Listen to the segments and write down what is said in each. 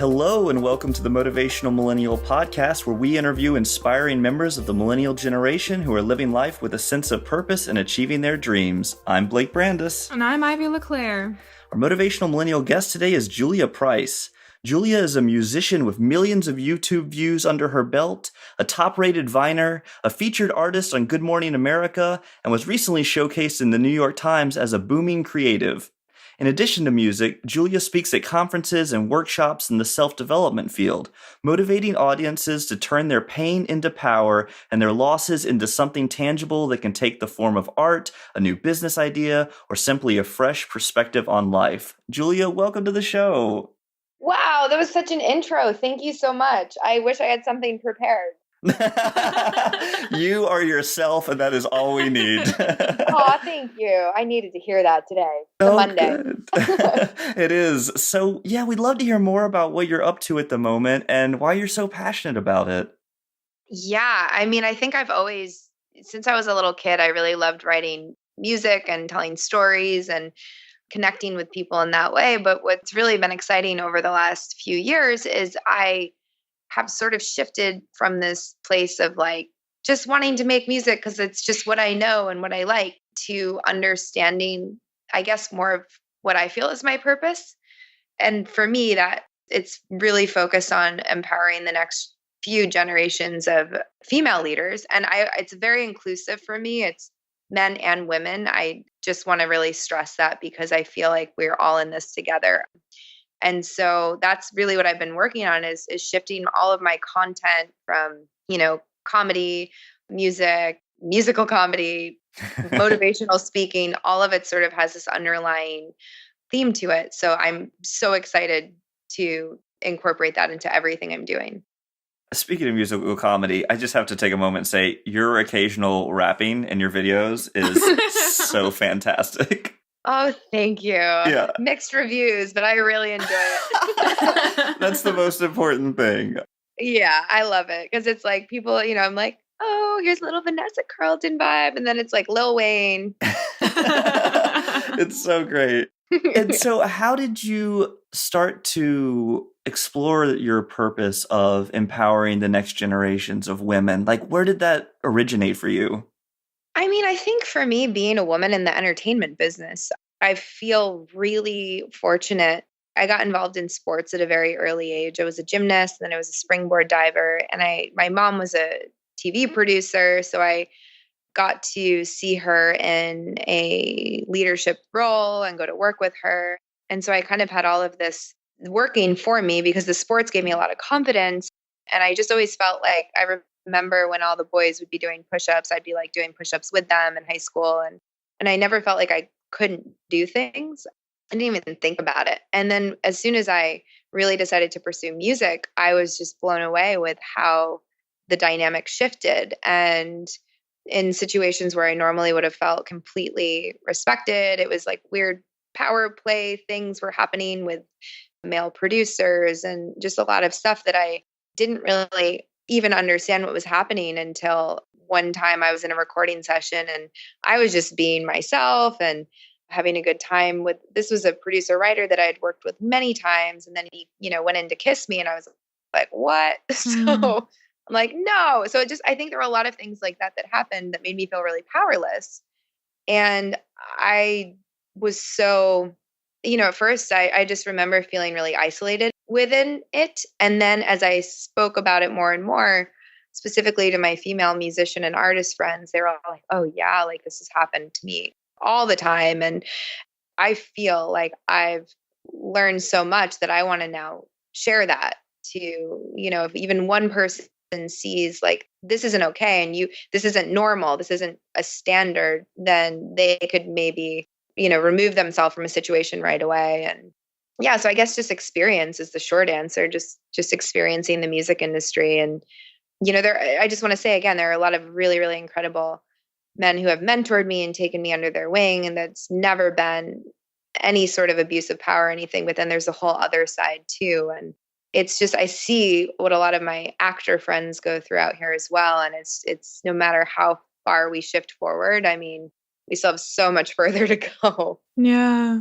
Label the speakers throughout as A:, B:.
A: Hello and welcome to the Motivational Millennial Podcast, where we interview inspiring members of the millennial generation who are living life with a sense of purpose and achieving their dreams. I'm Blake Brandis.
B: And I'm Ivy LeClaire.
A: Our motivational millennial guest today is Julia Price. Julia is a musician with millions of YouTube views under her belt, a top-rated Viner, a featured artist on Good Morning America, and was recently showcased in the New York Times as a booming creative. In addition to music, Julia speaks at conferences and workshops in the self-development field, motivating audiences to turn their pain into power and their losses into something tangible that can take the form of art, a new business idea, or simply a fresh perspective on life. Julia, welcome to the show.
C: Wow, that was such an intro. Thank you so much. I wish I had something prepared.
A: You are yourself, and that is all we need.
C: Oh, thank you. I needed to hear that today. It's Monday.
A: It is. So, yeah, we'd love to hear more about what you're up to at the moment and why you're so passionate about it.
C: Yeah, I think I've always, since I was a little kid, I really loved writing music and telling stories and connecting with people in that way. But what's really been exciting over the last few years is I have sort of shifted from this place of like just wanting to make music because it's just what I know and what I like, to understanding, I guess, more of what I feel is my purpose. And for me, that it's really focused on empowering the next few generations of female leaders. And it's very inclusive for me. It's men and women. I just want to really stress that because I feel like we're all in this together. And so that's really what I've been working on is shifting all of my content from, comedy, music, musical comedy, motivational speaking, all of it sort of has this underlying theme to it. So I'm so excited to incorporate that into everything I'm doing.
A: Speaking of musical comedy, I just have to take a moment and say your occasional rapping in your videos is so fantastic.
C: Oh, thank you.
A: Yeah.
C: Mixed reviews, but I really enjoy it.
A: That's the most important thing.
C: Yeah, I love it because it's like people, I'm like, oh, here's a little Vanessa Carlton vibe. And then it's like Lil Wayne.
A: It's so great. And so how did you start to explore your purpose of empowering the next generations of women? Like, where did that originate for you?
C: I think for me, being a woman in the entertainment business, I feel really fortunate. I got involved in sports at a very early age. I was a gymnast, and then I was a springboard diver. And my mom was a TV producer, so I got to see her in a leadership role and go to work with her. And so I kind of had all of this working for me because the sports gave me a lot of confidence. And I just always felt like I remember when all the boys would be doing push-ups, I'd be like doing push-ups with them in high school. And I never felt like I couldn't do things. I didn't even think about it. And then as soon as I really decided to pursue music, I was just blown away with how the dynamic shifted. And in situations where I normally would have felt completely respected, it was like weird power play things were happening with male producers and just a lot of stuff that I didn't really even understand what was happening until one time I was in a recording session and I was just being myself and having a good time with, this was a producer writer that I had worked with many times. And then he, went in to kiss me and I was like, what? So I'm like, no. So I think there were a lot of things like that happened that made me feel really powerless. And I was so, at first I just remember feeling really isolated within it. And then as I spoke about it more and more, specifically to my female musician and artist friends, they were all like, oh yeah, like this has happened to me all the time. And I feel like I've learned so much that I want to now share that to, if even one person sees like, this isn't okay. And this isn't normal. This isn't a standard, then they could maybe, remove themselves from a situation right away. And yeah, so I guess just experience is the short answer, just experiencing the music industry. And, I just want to say again, there are a lot of really, really incredible men who have mentored me and taken me under their wing. And that's never been any sort of abuse of power or anything, but then there's a whole other side too. And it's just, I see what a lot of my actor friends go through out here as well. And it's no matter how far we shift forward, we still have so much further to go.
B: Yeah.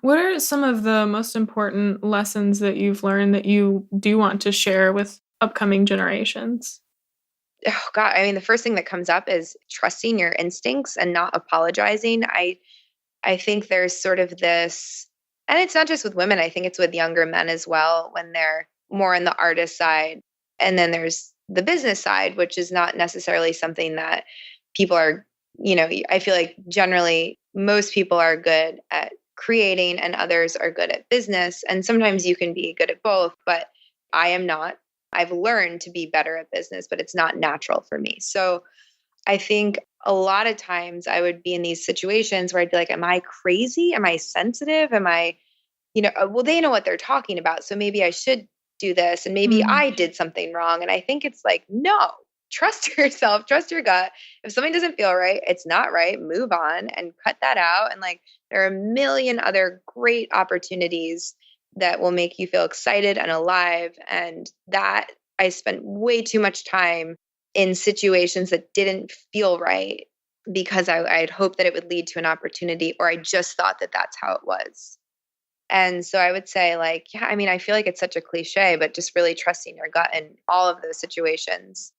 B: What are some of the most important lessons that you've learned that you do want to share with upcoming generations?
C: Oh God, I mean, the first thing that comes up is trusting your instincts and not apologizing. I think there's sort of this, and it's not just with women, I think it's with younger men as well when they're more on the artist side. And then there's the business side, which is not necessarily something that people are, I feel like generally most people are good at creating and others are good at business. And sometimes you can be good at both, but I am not. I've learned to be better at business, but it's not natural for me. So I think a lot of times I would be in these situations where I'd be like, am I crazy? Am I sensitive? Am I, well, they know what they're talking about. So maybe I should do this. And maybe
B: Mm.
C: I did something wrong. And I think it's like, no, trust yourself, trust your gut. If something doesn't feel right, it's not right. Move on and cut that out. And like, there are a million other great opportunities that will make you feel excited and alive. And that I spent way too much time in situations that didn't feel right because I'd hoped that it would lead to an opportunity, or I just thought that that's how it was. And so I would say, like, yeah, I mean, I feel like it's such a cliche, but just really trusting your gut in all of those situations.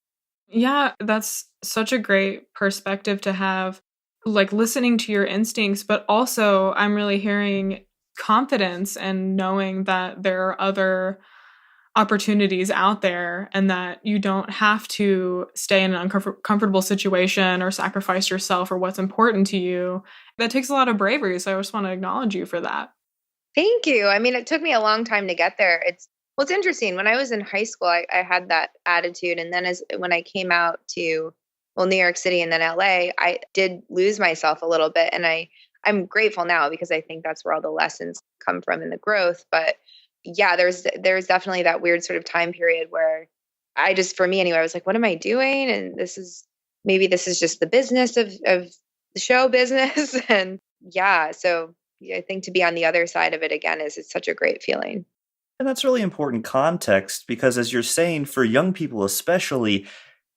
B: Yeah, that's such a great perspective to have, like listening to your instincts, but also I'm really hearing confidence and knowing that there are other opportunities out there and that you don't have to stay in an uncomfortable situation or sacrifice yourself or what's important to you. That takes a lot of bravery. So I just want to acknowledge you for that.
C: Thank you. I mean, it took me a long time to get there. It's interesting. When I was in high school, I had that attitude. And then when I came out to, well, New York City and then LA, I did lose myself a little bit. And I'm grateful now because I think that's where all the lessons come from in the growth. But yeah, there's definitely that weird sort of time period where for me anyway, I was like, what am I doing? And maybe this is just the business of the show business. And yeah, so yeah, I think to be on the other side of it again it's such a great feeling.
A: And that's really important context because, as you're saying, for young people especially,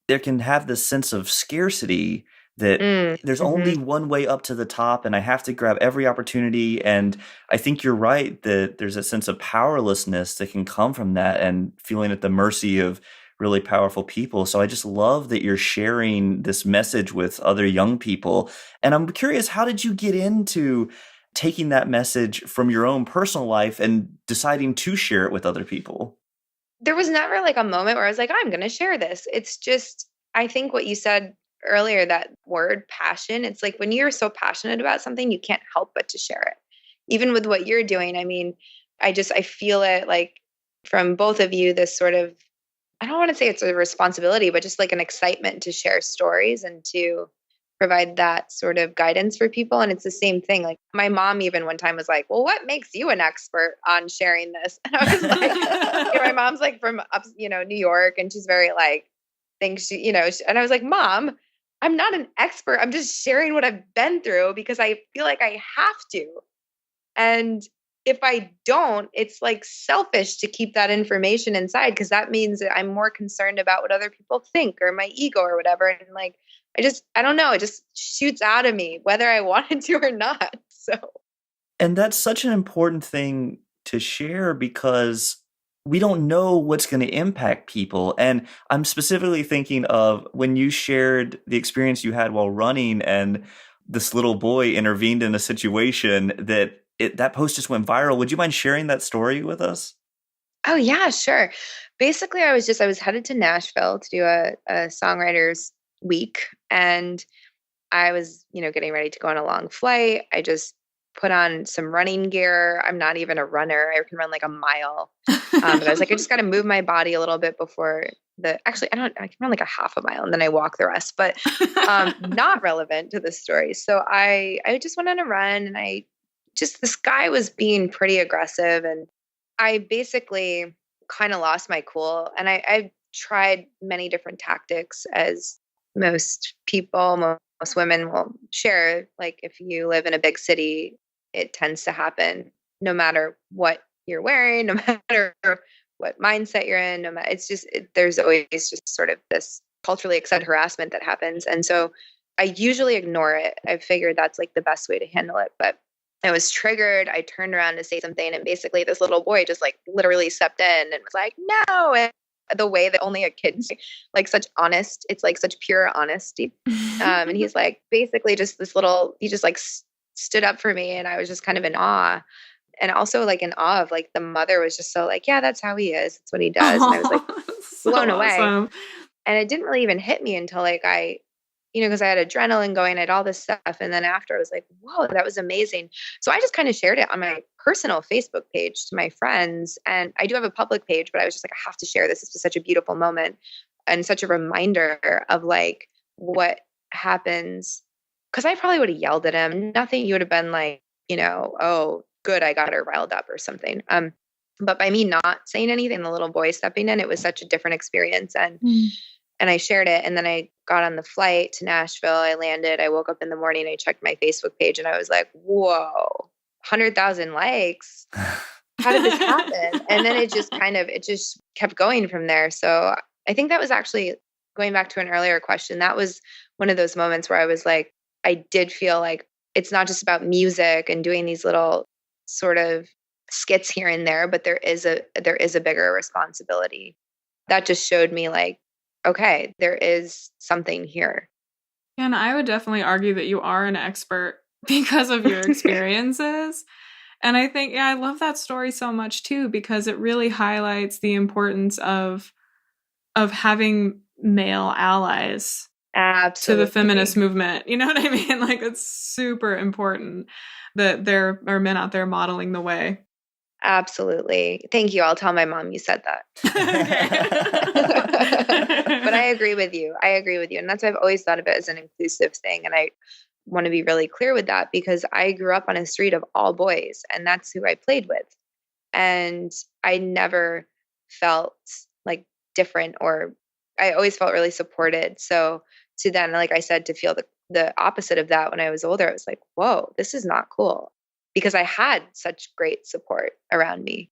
A: there can have this sense of scarcity that there's only
C: Mhm.
A: one way up to the top and I have to grab every opportunity. And I think you're right that there's a sense of powerlessness that can come from that and feeling at the mercy of really powerful people. So I just love that you're sharing this message with other young people. And I'm curious, how did you get into taking that message from your own personal life and deciding to share it with other people?
C: There was never like a moment where I was like, I'm going to share this. It's just, I think what you said earlier, that word passion, it's like when you're so passionate about something, you can't help but to share it. Even with what you're doing. I mean, I feel it like from both of you, this sort of, I don't want to say it's a responsibility, but just like an excitement to share stories and to provide that sort of guidance for people. And it's the same thing. Like my mom, even one time was like, well, what makes you an expert on sharing this? And I was like, my mom's like from up, New York, and she's very like, thinks and I was like, Mom, I'm not an expert. I'm just sharing what I've been through because I feel like I have to. And if I don't, it's like selfish to keep that information inside because that means that I'm more concerned about what other people think or my ego or whatever. And like, I don't know, it just shoots out of me whether I wanted to or not. So,
A: And that's such an important thing to share because we don't know what's going to impact people. And I'm specifically thinking of when you shared the experience you had while running and this little boy intervened in a situation that post just went viral. Would you mind sharing that story with us?
C: oh, yeah, sure. Basically, I was headed to Nashville to do a songwriters week. And I was, getting ready to go on a long flight. I just put on some running gear. I'm not even a runner. I can run like a mile. But I was like, I just got to move my body a little bit before I can run like a half a mile and then I walk the rest, but not relevant to this story. So I just went on a run and this guy was being pretty aggressive and I basically kind of lost my cool. And I tried many different tactics as most people, most women will share. Like if you live in a big city, it tends to happen no matter what you're wearing, no matter what mindset you're in. No matter, there's always just sort of this culturally accepted harassment that happens. And so I usually ignore it. I figured that's like the best way to handle it. But I was triggered. I turned around to say something, and basically this little boy just like literally stepped in and was like, no. And the way that only a kid, like such honest, it's like such pure honesty. And he's like, basically just this little, he just like stood up for me. And I was just kind of in awe. And also like in awe of like the mother was just so like, yeah, that's how he is. That's what he does. And I was like blown away.
B: Awesome.
C: And it didn't really even hit me until like because I had adrenaline going, I had all this stuff. And then after I was like, whoa, that was amazing. So I just kind of shared it on my personal Facebook page to my friends. And I do have a public page, but I was just like, I have to share this. This was such a beautiful moment and such a reminder of like what happens. Cause I probably would have yelled at him. Nothing, you would have been like, oh, good, I got her riled up or something. But by me not saying anything, the little boy stepping in, it was such a different experience. And I shared it. And then I got on the flight to Nashville. I landed. I woke up in the morning. I checked my Facebook page and I was like, whoa, 100,000 likes. How did this happen? And then it just kept going from there. So I think that was actually going back to an earlier question. That was one of those moments where I was like, I did feel like it's not just about music and doing these little sort of skits here and there, but there is a bigger responsibility. That just showed me like, okay, there is something here.
B: And I would definitely argue that you are an expert because of your experiences. And I think, I love that story so much too, because it really highlights the importance of having male allies.
C: Absolutely.
B: To the feminist movement. You know what I mean? Like it's super important that there are men out there modeling the way.
C: Absolutely. Thank you. I'll tell my mom you said that. But I agree with you. And that's why I've always thought of it as an inclusive thing. And I want to be really clear with that because I grew up on a street of all boys and that's who I played with. And I never felt like different or I always felt really supported. So to then, like I said, to feel the opposite of that when I was older, I was like, whoa, this is not cool. Because I had such great support around me.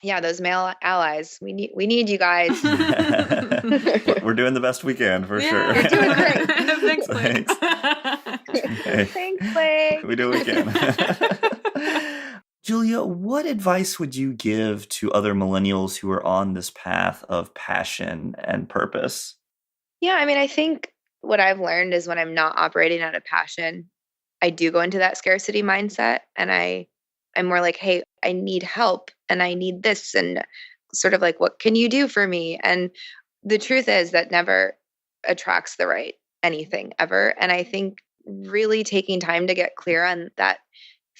C: Yeah, those male allies. We need you guys.
A: We're doing the best we can for sure.
C: You're doing great.
B: Thanks, Blake.
C: Thanks, Blake.
A: We do what we can. Julia, what advice would you give to other millennials who are on this path of passion and purpose?
C: Yeah, I mean, I think what I've learned is when I'm not operating out of passion, I do go into that scarcity mindset and I'm more like, hey, I need help and I need this and sort of like, what can you do for me? And the truth is that never attracts the right anything ever. And I think really taking time to get clear on that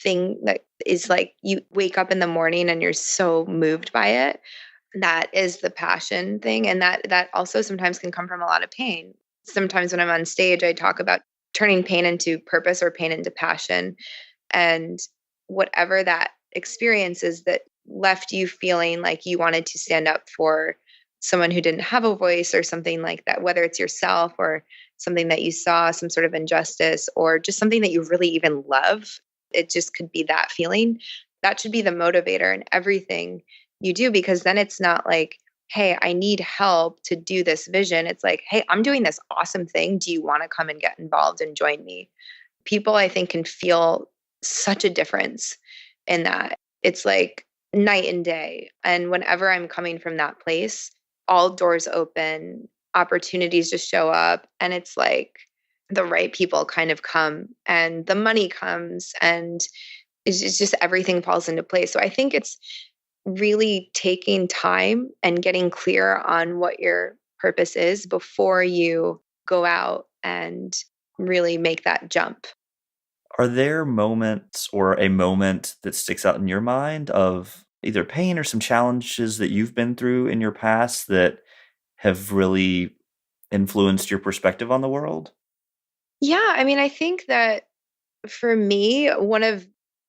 C: thing that is like you wake up in the morning and you're so moved by it. That is the passion thing. And that also sometimes can come from a lot of pain. Sometimes when I'm on stage, I talk about turning pain into purpose or pain into passion. And whatever that experience is that left you feeling like you wanted to stand up for someone who didn't have a voice or something like that, whether it's yourself or something that you saw, some sort of injustice, or just something that you really even love. It just could be that feeling. That should be the motivator in everything you do, because then it's not like, hey, I need help to do this vision. It's like, hey, I'm doing this awesome thing. Do you want to come and get involved and join me? People, I think, can feel such a difference in that. It's like night and day. And whenever I'm coming from that place, all doors open, opportunities just show up. And it's like the right people kind of come and the money comes and it's just everything falls into place. So I think it's really taking time and getting clear on what your purpose is before you go out and really make that jump.
A: Are there moments or a moment that sticks out in your mind of either pain or some challenges that you've been through in your past that have really influenced your perspective on the world?
C: Yeah, I mean, I think that for me, there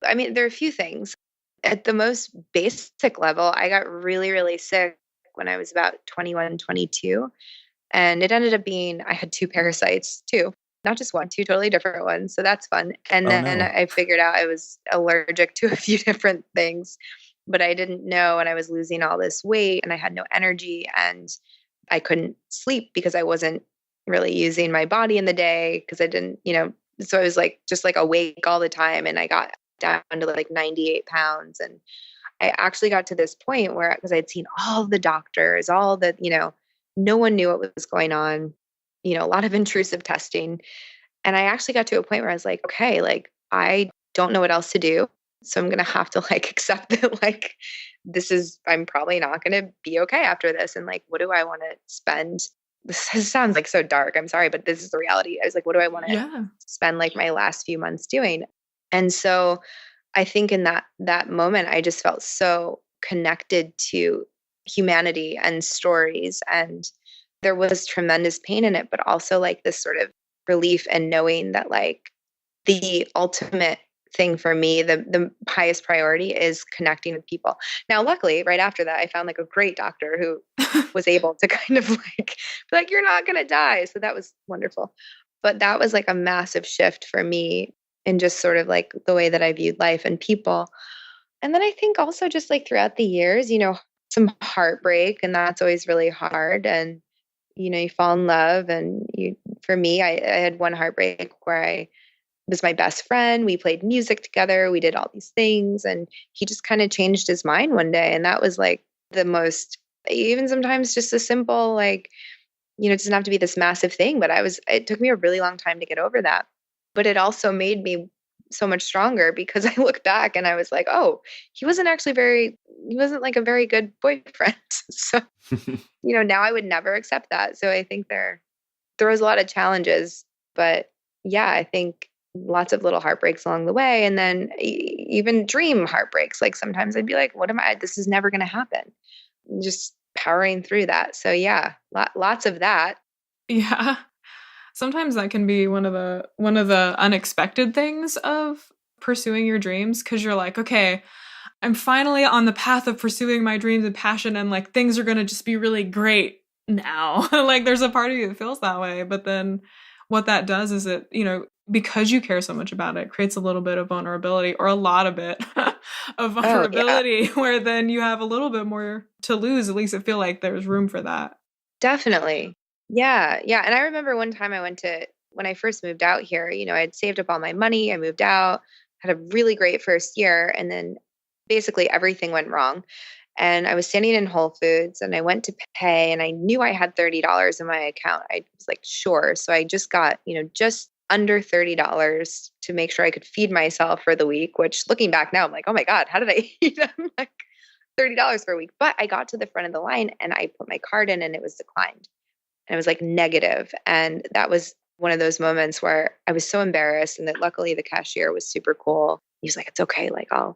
C: are a few things. At the most basic level, I got really, really sick when I was about 21, 22. And it ended up being, I had 2 parasites too, not just one, 2 totally different ones. So that's fun. And then I figured out I was allergic to a few different things, but I didn't know. And I was losing all this weight and I had no energy and I couldn't sleep because I wasn't really using my body in the day because I didn't, so I was like, just like awake all the time. And I got down to like 98 pounds. And I actually got to this point where, because I'd seen all the doctors, all the, no one knew what was going on, a lot of intrusive testing. And I actually got to a point where I was like, okay, like, I don't know what else to do. So I'm going to have to like accept that, like, I'm probably not going to be okay after this. And like, what do I want to spend? This sounds like so dark. I'm sorry, but this is the reality. I was like, what do I want to spend like my last few months doing? And so I think in that moment, I just felt so connected to humanity and stories. And there was tremendous pain in it, but also like this sort of relief and knowing that like the ultimate thing for me, the highest priority is connecting with people. Now, luckily, right after that, I found like a great doctor who was able to kind of like, be like, you're not going to die. So that was wonderful. But that was like a massive shift for me in just sort of like the way that I viewed life and people. And then I think also just like throughout the years, some heartbreak, and that's always really hard. And, you fall in love. And for me, I had one heartbreak where I was my best friend. We played music together. We did all these things. And he just kind of changed his mind one day. And that was like the most, even sometimes just a simple, like, it doesn't have to be this massive thing, but it took me a really long time to get over that. But it also made me so much stronger because I look back and I was like, oh, he wasn't like a very good boyfriend. So, now I would never accept that. So I think there was a lot of challenges, but yeah, I think lots of little heartbreaks along the way. And then even dream heartbreaks. Like sometimes I'd be like, this is never going to happen. Just powering through that. So yeah, lots of that.
B: Yeah. Sometimes that can be one of the unexpected things of pursuing your dreams, because you're like, okay, I'm finally on the path of pursuing my dreams and passion, and like things are going to just be really great now. Like there's a part of you that feels that way, but then what that does is it, because you care so much about it, creates a little bit of vulnerability, or a lot of it of vulnerability, where then you have a little bit more to lose. At least I feel like there's room for that.
C: Definitely. Yeah. Yeah. And I remember one time when I first moved out here, I had saved up all my money. I moved out, had a really great first year. And then basically everything went wrong. And I was standing in Whole Foods and I went to pay and I knew I had $30 in my account. I was like, sure. So I just got, just under $30 to make sure I could feed myself for the week, which looking back now, I'm like, oh my God, how did I eat like $30 for a week? But I got to the front of the line and I put my card in and it was declined. And it was like negative. And that was one of those moments where I was so embarrassed, and that luckily the cashier was super cool. He was like, it's okay. Like I'll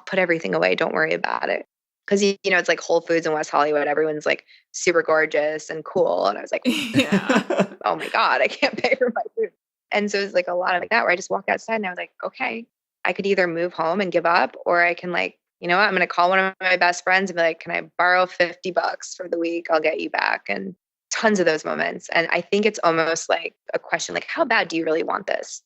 C: put everything away. Don't worry about it. Cause it's like Whole Foods in West Hollywood. Everyone's like super gorgeous and cool. And I was like, yeah. Oh my God, I can't pay for my food. And so it was like a lot of like that, where I just walked outside and I was like, okay, I could either move home and give up, or I can like, what, I'm going to call one of my best friends and be like, can I borrow $50 for the week? I'll get you back. And tons of those moments. And I think it's almost like a question, like, how bad do you really want this?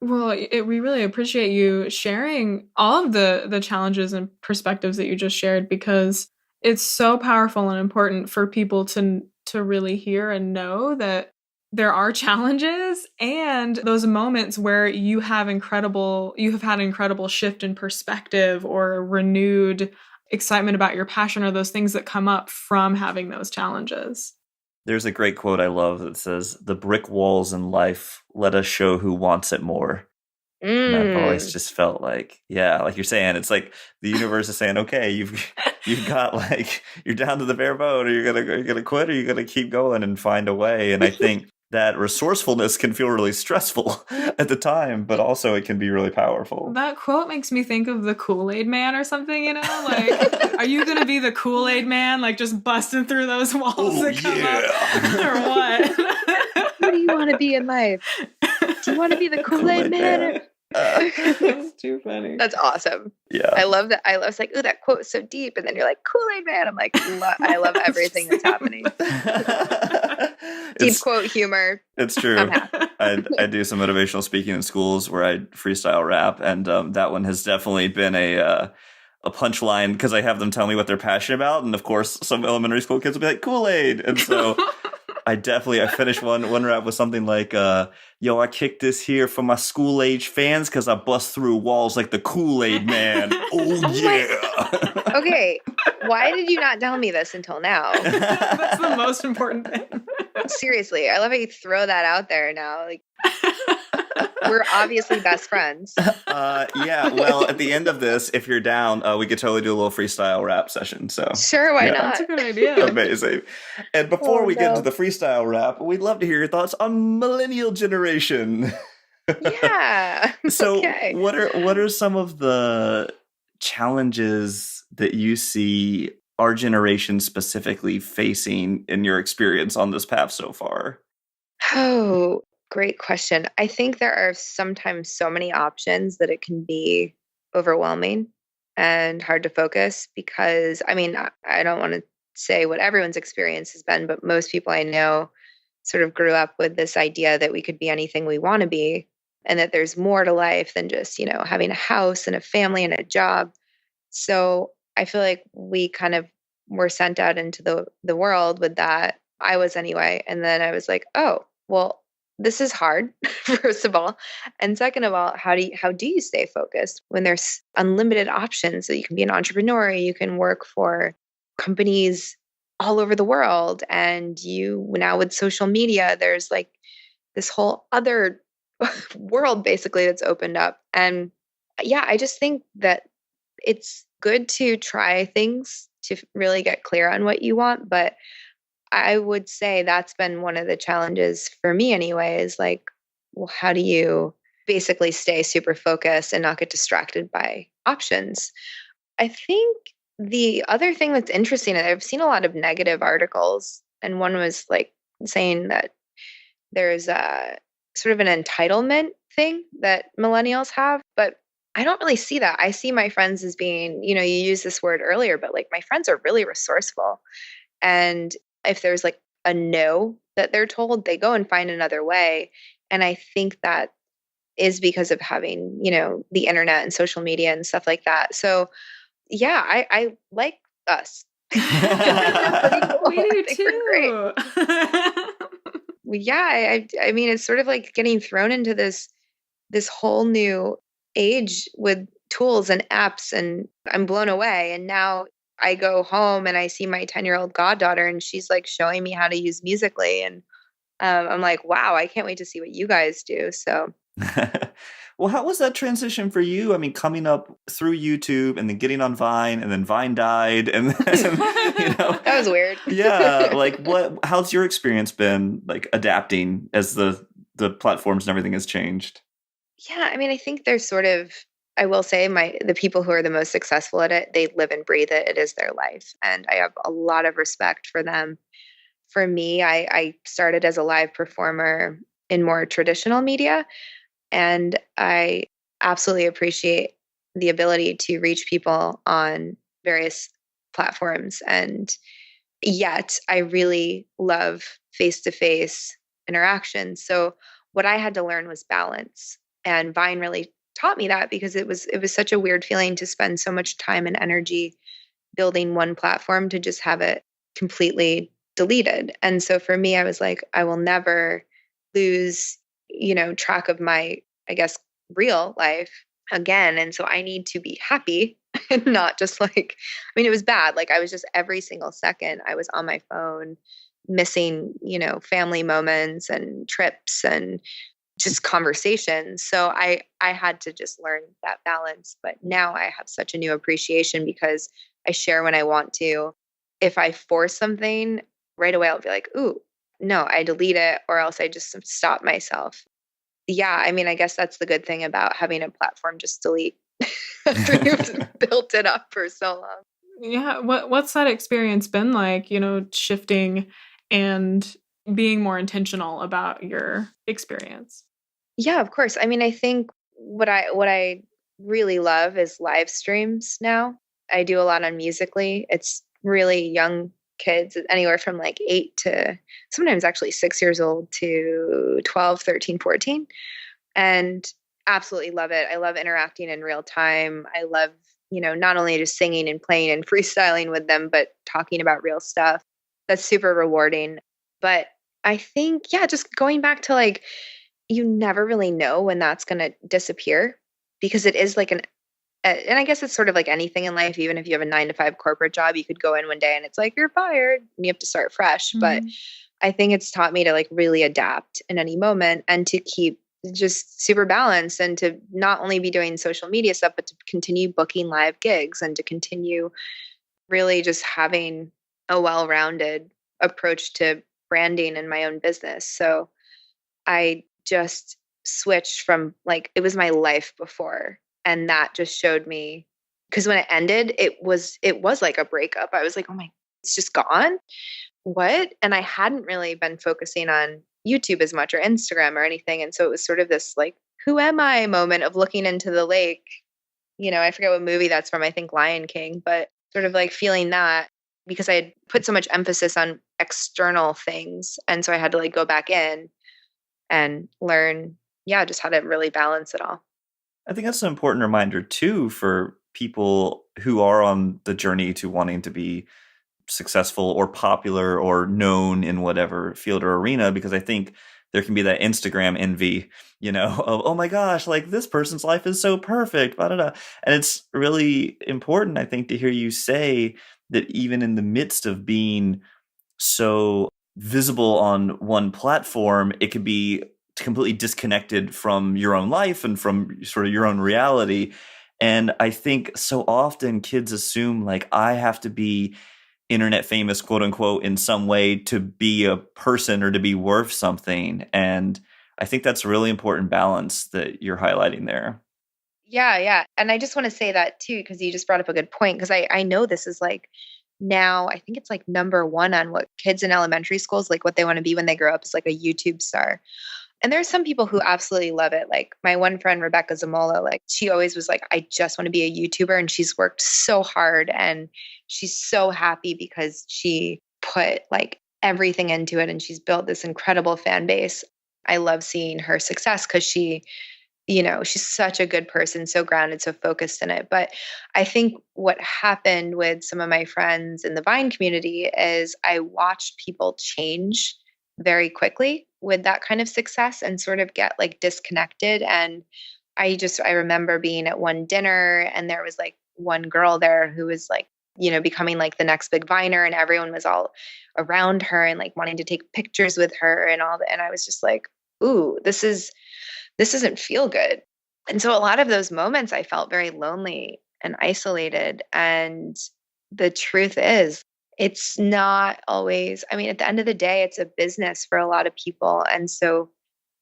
B: Well, we really appreciate you sharing all of the challenges and perspectives that you just shared, because it's so powerful and important for people to really hear and know that there are challenges and those moments where you have had incredible shift in perspective or renewed excitement about your passion, or those things that come up from having those challenges.
A: There's a great quote I love that says, "The brick walls in life let us show who wants it more." And I've always just felt like, yeah, like you're saying, it's like the universe is saying, okay, you've got like, you're down to the bare bone, or you're gonna quit, or you're gonna keep going and find a way. And I think that resourcefulness can feel really stressful at the time, but also it can be really powerful.
B: That quote makes me think of the Kool-Aid Man or something, Like, are you going to be the Kool-Aid Man, like just busting through those walls that come up? Or what?
C: What do you want to be in life? Do you want to be the Kool-Aid Man?
B: That's too funny.
C: That's awesome.
A: Yeah.
C: I love that. I was like, oh, that quote is so deep. And then you're like, Kool-Aid Man. I'm like, I love everything that's happening. Deep quote humor.
A: It's true. I do some motivational speaking in schools where I freestyle rap. And that one has definitely been a punchline, because I have them tell me what they're passionate about. And of course, some elementary school kids will be like, Kool-Aid. And so I finished one rap with something like, yo, I kicked this here for my school age fans because I bust through walls like the Kool-Aid man. Oh yeah.
C: Okay, why did you not tell me this until now?
B: That's the most important thing.
C: Seriously, I love how you throw that out there now. Like, we're obviously best friends.
A: Yeah, well, at the end of this, if you're down, we could totally do a little freestyle rap session. So
C: Sure, why not?
B: That's a good idea.
A: amazing. And before we get into the freestyle rap, we'd love to hear your thoughts on millennial generation.
C: Yeah.
A: So
C: okay.
A: what are some of the challenges that you see our generation specifically facing in your experience on this path so far?
C: Oh, great question. I think there are sometimes so many options that it can be overwhelming and hard to focus because, I mean, I don't want to say what everyone's experience has been, but most people I know sort of grew up with this idea that we could be anything we want to be and that there's more to life than just, having a house and a family and a job. So I feel like we kind of were sent out into the world with that. I was anyway. And then I was like, oh, well, this is hard, first of all. And second of all, how do you stay focused when there's unlimited options? So you can be an entrepreneur, you can work for companies all over the world. And you now with social media, there's like this whole other world basically that's opened up. And yeah, I just think that it's good to try things to really get clear on what you want. But I would say that's been one of the challenges for me anyway, is like, well, how do you basically stay super focused and not get distracted by options? I think the other thing that's interesting, and I've seen a lot of negative articles, and one was like saying that there's a sort of an entitlement thing that millennials have, but I don't really see that. I see my friends as being, you used this word earlier, but like my friends are really resourceful. And if there's like a no that they're told, they go and find another way. And I think that is because of having, the internet and social media and stuff like that. So yeah, I like us.
B: We do too.
C: Yeah, I mean, it's sort of like getting thrown into this whole new age with tools and apps, and I'm blown away. And now I go home and I see my 10-year-old goddaughter, and she's like showing me how to use Musical.ly, and I'm like, wow, I can't wait to see what you guys do. So.
A: Well, how was that transition for you? I mean, coming up through YouTube and then getting on Vine, and then Vine died, and then,
C: that was weird.
A: Yeah, like how's your experience been like adapting as the platforms and everything has changed?
C: Yeah, I mean, I think there's sort of, I will say the people who are the most successful at it, they live and breathe it. It is their life. And I have a lot of respect for them. For me, I started as a live performer in more traditional media. And I absolutely appreciate the ability to reach people on various platforms. And yet I really love face-to-face interaction. So what I had to learn was balance. And Vine really taught me that, because it was such a weird feeling to spend so much time and energy building one platform to just have it completely deleted. And so for me, I was like, I will never lose, track of my, I guess, real life again. And so I need to be happy and not just like, I mean, it was bad. Like I was just every single second I was on my phone, missing, family moments and trips and just conversations. So I had to just learn that balance. But now I have such a new appreciation because I share when I want to. If I force something right away, I'll be like, ooh, no, I delete it, or else I just stop myself. Yeah, I mean, I guess that's the good thing about having a platform, just delete after you've built it up for so long.
B: Yeah, what's that experience been like, shifting and being more intentional about your experience?
C: Yeah, of course. I mean, I think what I really love is live streams now. I do a lot on Musical.ly. It's really young kids, anywhere from like 8 to sometimes actually 6 years old to 12, 13, 14. And absolutely love it. I love interacting in real time. I love, not only just singing and playing and freestyling with them, but talking about real stuff. That's super rewarding. But I think, yeah, just going back to like, you never really know when that's going to disappear because it is like and I guess it's sort of like anything in life, even if you have a 9 to 5 corporate job, you could go in one day and it's like, you're fired and you have to start fresh. But
B: Mhm.
C: I think it's taught me to like really adapt in any moment and to keep just super balanced and to not only be doing social media stuff, but to continue booking live gigs and to continue really just having a well-rounded approach to branding in my own business. So I just switched from like it was my life before, and that just showed me because when it ended, it was like a breakup. I was like, "Oh my, it's just gone? What?" And I hadn't really been focusing on YouTube as much or Instagram or anything, and so it was sort of this like, "Who am I?" moment of looking into the lake. I forget what movie that's from. I think Lion King, but sort of like feeling that because I had put so much emphasis on external things, and so I had to like go back in and learn, yeah, just how to really balance it all.
A: I think that's an important reminder too for people who are on the journey to wanting to be successful or popular or known in whatever field or arena, because I think there can be that Instagram envy, of, oh my gosh, like this person's life is so perfect, blah, blah, blah. And it's really important, I think, to hear you say that even in the midst of being so visible on one platform, it could be completely disconnected from your own life and from sort of your own reality. And I think so often kids assume like I have to be internet famous, quote unquote, in some way to be a person or to be worth something. And I think that's a really important balance that you're highlighting there.
C: Yeah, yeah. And I just want to say that too, because you just brought up a good point. Because I know this is like now, I think it's like number one on what kids in elementary schools, like what they want to be when they grow up is like a YouTube star. And there's some people who absolutely love it. Like my one friend, Rebecca Zamola, like she always was like, I just want to be a YouTuber. And she's worked so hard and she's so happy because she put like everything into it and she's built this incredible fan base. I love seeing her success because she's such a good person, so grounded, so focused in it. But I think what happened with some of my friends in the Vine community is I watched people change very quickly with that kind of success and sort of get like disconnected. And I remember being at one dinner and there was like one girl there who was like, becoming like the next big Viner and everyone was all around her and like wanting to take pictures with her and all that. And I was just like, ooh, this doesn't feel good. And so a lot of those moments I felt very lonely and isolated. And the truth is, it's not always, I mean, at the end of the day, it's a business for a lot of people. And so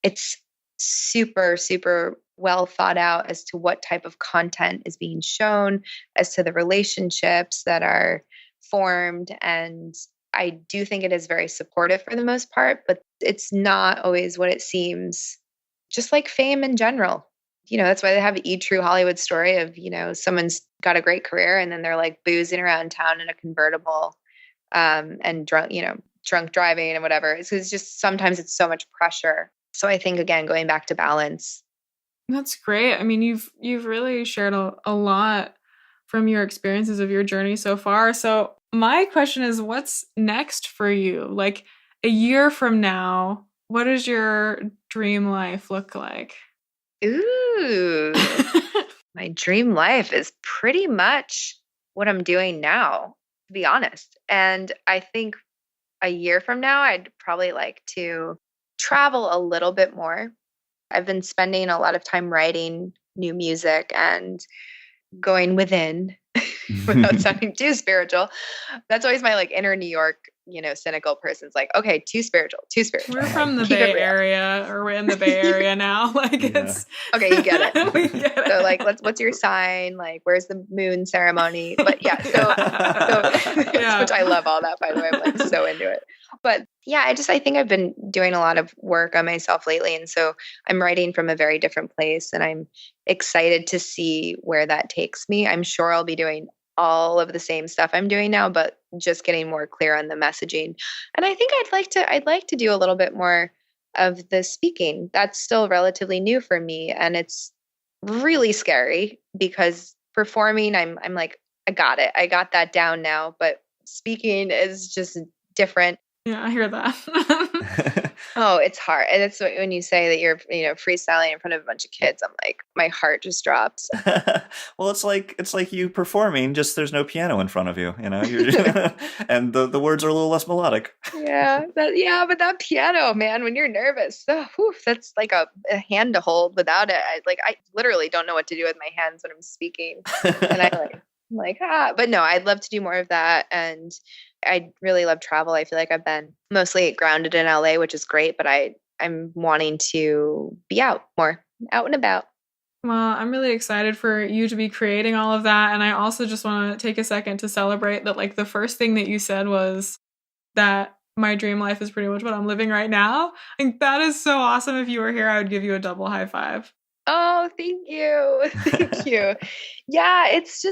C: it's super, super well thought out as to what type of content is being shown, as to the relationships that are formed. And I do think it is very supportive for the most part, but it's not always what it seems, just like fame in general. That's why they have E True Hollywood story of, someone's got a great career and then they're like boozing around town in a convertible and drunk driving and whatever. It's just sometimes it's so much pressure. So I think, again, going back to balance.
B: That's great. I mean, you've really shared a lot from your experiences of your journey so far. So my question is, what's next for you? Like a year from now, what does your dream life look like?
C: Ooh, my dream life is pretty much what I'm doing now, to be honest. And I think a year from now, I'd probably like to travel a little bit more. I've been spending a lot of time writing new music and going within without sounding too spiritual. That's always my like inner New York, cynical person's like, okay, too spiritual, too spiritual.
B: We're from the
C: Keep
B: Bay
C: it real.
B: Area, or we're in the Bay Area now. Like it's
C: okay, you get it.
B: we get it.
C: So like, what's your sign? Like, where's the moon ceremony? But yeah,
B: Yeah.
C: which I love all that, by the way. I'm like so into it. But yeah, I think I've been doing a lot of work on myself lately. And so I'm writing from a very different place and I'm excited to see where that takes me. I'm sure I'll be doing all of the same stuff I'm doing now, but just getting more clear on the messaging. And I think I'd like to do a little bit more of the speaking. That's still relatively new for me. And it's really scary because performing, I'm like, I got it. I got that down now. But speaking is just different.
B: Yeah, I hear that.
C: Oh, it's hard. And it's when you say that you're, freestyling in front of a bunch of kids, I'm like, my heart just drops.
A: Well, it's like you performing, just there's no piano in front of you, You're and the words are a little less melodic.
C: But that piano, man, when you're nervous, that's like a hand to hold. Without it, I literally don't know what to do with my hands when I'm speaking. And I'm like, but no, I'd love to do more of that. And I really love travel. I feel like I've been mostly grounded in LA, which is great, but I'm wanting to be out more, out and about.
B: Well, I'm really excited for you to be creating all of that. And I also just want to take a second to celebrate that, like, the first thing that you said was that my dream life is pretty much what I'm living right now. And that is so awesome. If you were here, I would give you a double high five.
C: Oh, thank you. Thank you. Yeah, it's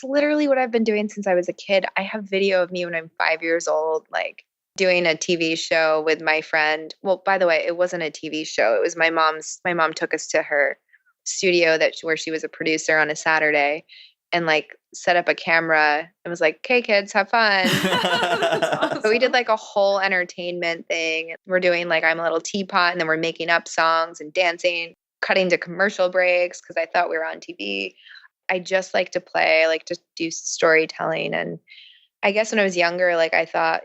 C: literally what I've been doing since I was a kid. I have video of me when I'm 5 years old, like doing a TV show with my friend. Well, by the way, it wasn't a TV show. It was my mom took us to her studio where she was a producer on a Saturday and like set up a camera and was like, "Okay, kids, have fun."
B: Awesome.
C: So we did like a whole entertainment thing. We're doing like I'm a Little Teapot, and then we're making up songs and dancing, cutting to commercial breaks because I thought we were on TV. I just like to play, like to do storytelling. And I guess when I was younger, like I thought,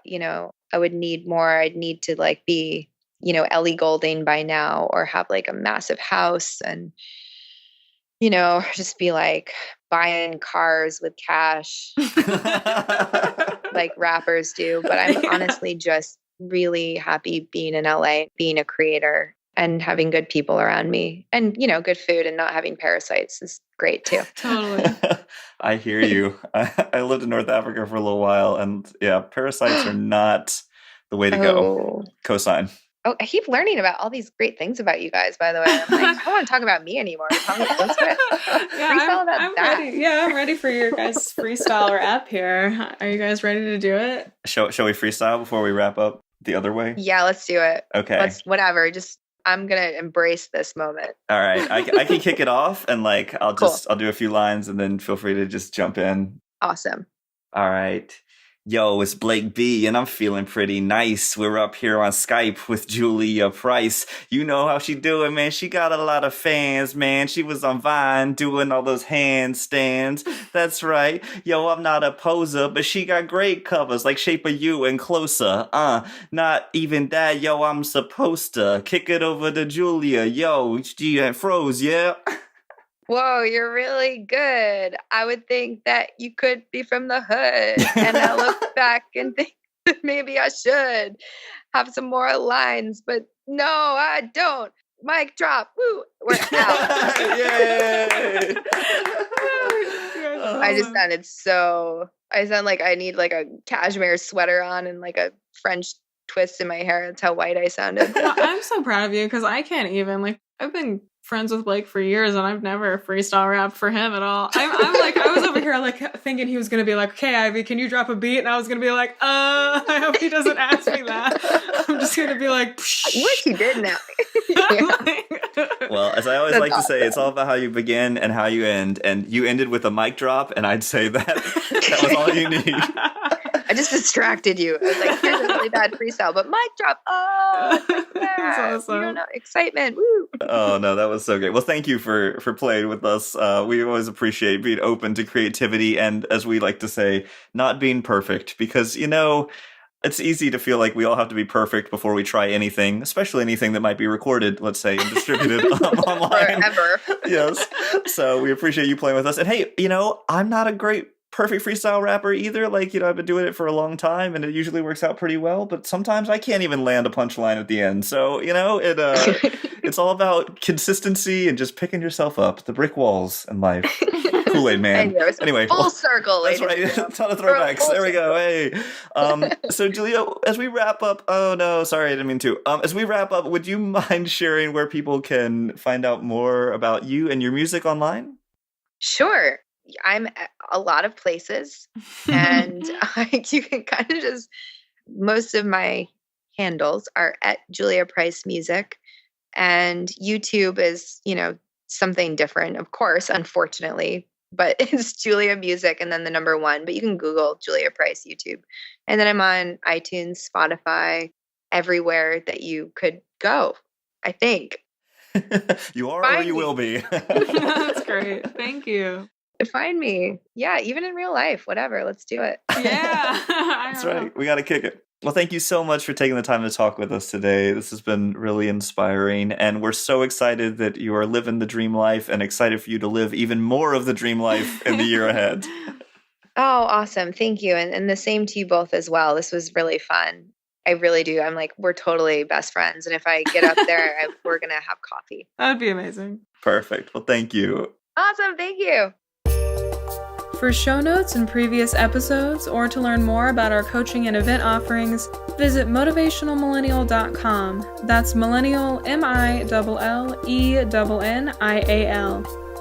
C: I would need more. I'd need to like be, Ellie Goulding by now, or have like a massive house and, just be like buying cars with cash like rappers do. But I'm honestly just really happy being in LA, being a creator and having good people around me, and, good food and not having parasites is great too.
B: Totally.
A: I hear you. I lived in North Africa for a little while, and yeah, parasites are not the way to go. Cosign.
C: Oh, I keep learning about all these great things about you guys, by the way. I'm like, I don't want to talk about me anymore. Freestyle about
B: I'm
C: that.
B: ready. Yeah, I'm ready for your guys' freestyle rap here. Are you guys ready to do it?
A: Shall we freestyle before we wrap up the other way?
C: Yeah, let's do it.
A: Okay.
C: Whatever. I'm going to embrace this moment.
A: All right. I can kick it off, and like I'll do a few lines, and then feel free to just jump in.
C: Awesome.
A: All right. Yo, it's Blake B, and I'm feeling pretty nice. We're up here on Skype with Julia Price. You know how she doing, man. She got a lot of fans, man. She was on Vine doing all those handstands. That's right. Yo, I'm not a poser, but she got great covers like Shape of You and Closer. Not even that. Yo, I'm supposed to kick it over to Julia. Yo, she froze, yeah?
C: Whoa, you're really good. I would think that you could be from the hood. And I look back and think that maybe I should have some more lines, but no, I don't. Mic drop. Woo, we're out.
A: Yay!
C: I sound like I need like a cashmere sweater on and like a French twist in my hair. That's how white I sounded.
B: Well, I'm so proud of you because I can't even, like, I've been friends with Blake for years and I've never freestyle rapped for him at all. I'm like, I was over here like thinking he was going to be like, "Okay, Ivy, can you drop a beat?" And I was going to be like, I hope he doesn't ask me that. I'm just going to be like,
C: I wish he did now.
A: Well, as I always like to say, it's all about how you begin and how you end. And you ended with a mic drop, and I'd say that was all you need.
C: I just distracted you. I was like, here's a really bad freestyle, but mic drop. Oh,
B: That's awesome.
C: You don't know, excitement. Woo.
A: Oh, no, that was so great. Well, thank you for playing with us. We always appreciate being open to creativity and, as we like to say, not being perfect. Because, it's easy to feel like we all have to be perfect before we try anything, especially anything that might be recorded, let's say, and distributed online.
C: Forever.
A: Yes. So we appreciate you playing with us. And hey, I'm not a great perfect freestyle rapper either. Like, I've been doing it for a long time and it usually works out pretty well, but sometimes I can't even land a punchline at the end. So, it's all about consistency and just picking yourself up, the brick walls in life. Kool-Aid man. Anyway,
C: full circle.
A: That's right. A ton of throwbacks. There we go. Hey. So Julia, as we wrap up, oh no, sorry, I didn't mean to. As we wrap up, would you mind sharing where people can find out more about you and your music online?
C: Sure. I'm at a lot of places, and you can kind of just, most of my handles are at Julia Price Music, and YouTube is, something different, of course, unfortunately, but it's Julia Music and then the number 1, but you can Google Julia Price YouTube. And then I'm on iTunes, Spotify, everywhere that you could go, I think.
A: You are or
C: Find
A: you
C: me.
A: will be.
B: That's great. Thank you.
C: Find me. Yeah, even in real life, whatever. Let's do it.
B: Yeah.
A: That's right. We got to kick it. Well, thank you so much for taking the time to talk with us today. This has been really inspiring, and we're so excited that you are living the dream life and excited for you to live even more of the dream life in the year ahead.
C: Oh, awesome. Thank you. And the same to you both as well. This was really fun. I really do. I'm like, we're totally best friends. And if I get up there, we're going to have coffee.
B: That'd be amazing.
A: Perfect. Well, thank you.
C: Awesome. Thank you.
B: For show notes and previous episodes, or to learn more about our coaching and event offerings, visit motivationalmillennial.com. That's millennial, MILLENNIAL.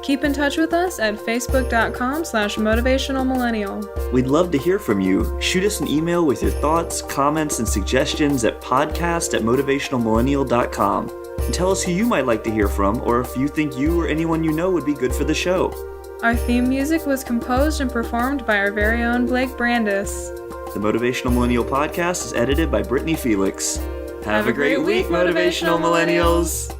B: Keep in touch with us at facebook.com/motivationalmillennial.
A: We'd love to hear from you. Shoot us an email with your thoughts, comments, and suggestions at podcast@motivationalmillennial.com. And tell us who you might like to hear from, or if you think you or anyone you know would be good for the show.
B: Our theme music was composed and performed by our very own Blake Brandis.
A: The Motivational Millennial Podcast is edited by Brittany Felix. Have a great week, Motivational Millennials!